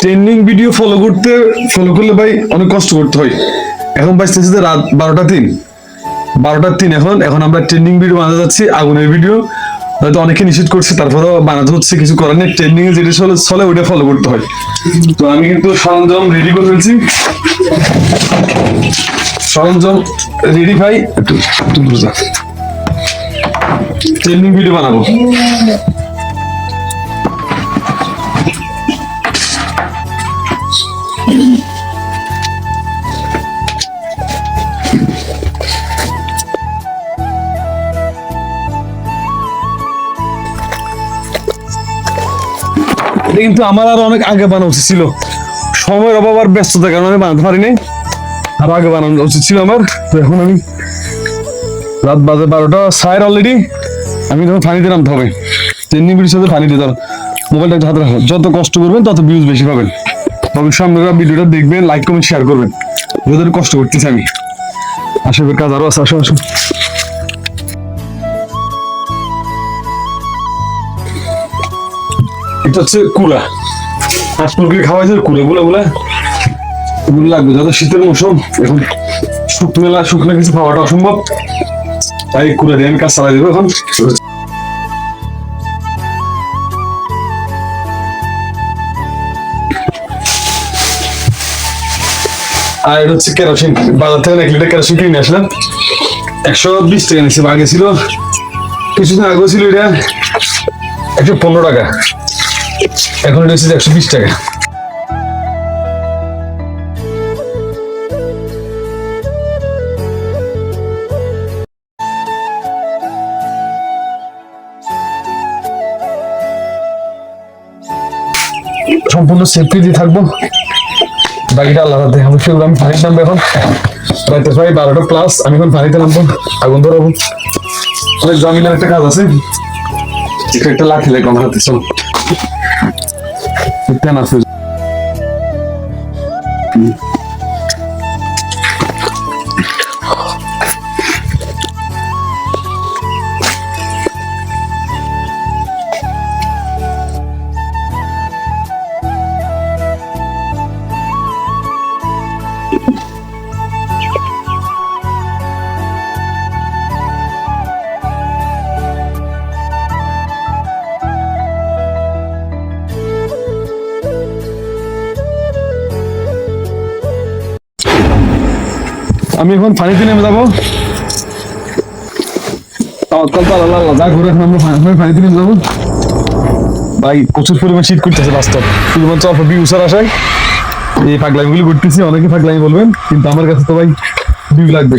Trending video follow করলে ভাই অনেক কষ্ট করতে হয়। এখন বাজতেছে যে রাত 12টা 3, 12টা 3 এখন আমরা ট্রেন্ডিং ভিডিও বানাতে যাচ্ছি, আগুনের ভিডিও। হয়তো অনেকে নিষেধ করছে, তারপরেও বানাতে হচ্ছে, কিছু করার নেই। ট্রেন্ডিং এ যেটা চলে ওইটা ফলো করতে হয়। তো আমি কিন্তু সরঞ্জাম রেডি করে ফেলছি, সরঞ্জাম রেডি ভাই। একটু বুঝা ট্রেন্ডিং ভিডিও বানাবো। এটা কিন্তু আমার আরো অনেক আগে বানানো উচিত ছিল, সময়ের অভাব আর ব্যস্ততার কারণে আমি বানাতে পারিনি। আরো আগে বানানো উচিত ছিল আমার। তো এখন আমি রাত বাজে 12টা 6 অলরেডি, আমি তখন পানিতে নামতে হবে। ট্রেন্ডিং ভিডিওর সাথে পানি দিয়ে মোবাইলটা একটু হাতে রাখো। যত কষ্ট করবেন তত ভিউজ বেশি পাবেন। অবশ্যই আপনারা ভিডিওটা দেখবেন, লাইক কমেন্ট শেয়ার করবেন। যতটা কষ্ট করতেছি আমি, আশেপাশের কাজ আরো আছে। আসো আসো, এটা হচ্ছে কুড়া, হাঁস মুরগি খাওয়া যায় কুড়া গুলো এগুলো লাগবে। যত শীতের মৌসুম, এখন শুকনো কিছু খাওয়াটা অসম্ভব, তাই কুড়া দিয়ে আমি কাজ চালাই দেবো এখন। আর এটা হচ্ছে কেরোসিন, বাজার থেকে 1 লিটার কেরোসিন কিনে আসলাম। 120 টাকা নিচ্ছে, আগে ছিল কিছুদিন আগে ছিল এটা 115 টাকা, এখন এটা হচ্ছে 120 টাকা। সম্পূর্ণ সেফটি দিয়ে থাকবো, বাকিটা আল্লাহ হাতে। আমি পানিতে নামবো এখন, রাতে প্রায় 12টা+। আমি এখন পানিতে নামবো, আগুন ধরাবো। অনেক জমিনের একটা কাজ আছে, একটা লাঠি লাগবে আমার হাতে। চল আছে। আমি এখন পানিতে নেমে যাবো, যা ঘুরে এখন আমরা পানিতে নেমে যাবো। ভাই প্রচুর পরিমাণ শীত করতেছে, বাস্তব শুধুমাত্র অল্প ভিউসার আসায় এই পাগলামিগুলি ঘুরতেছি। অনেকে পাগলামি বলবেন, কিন্তু আমার কাছে তো ভাই ভিউ লাগবে।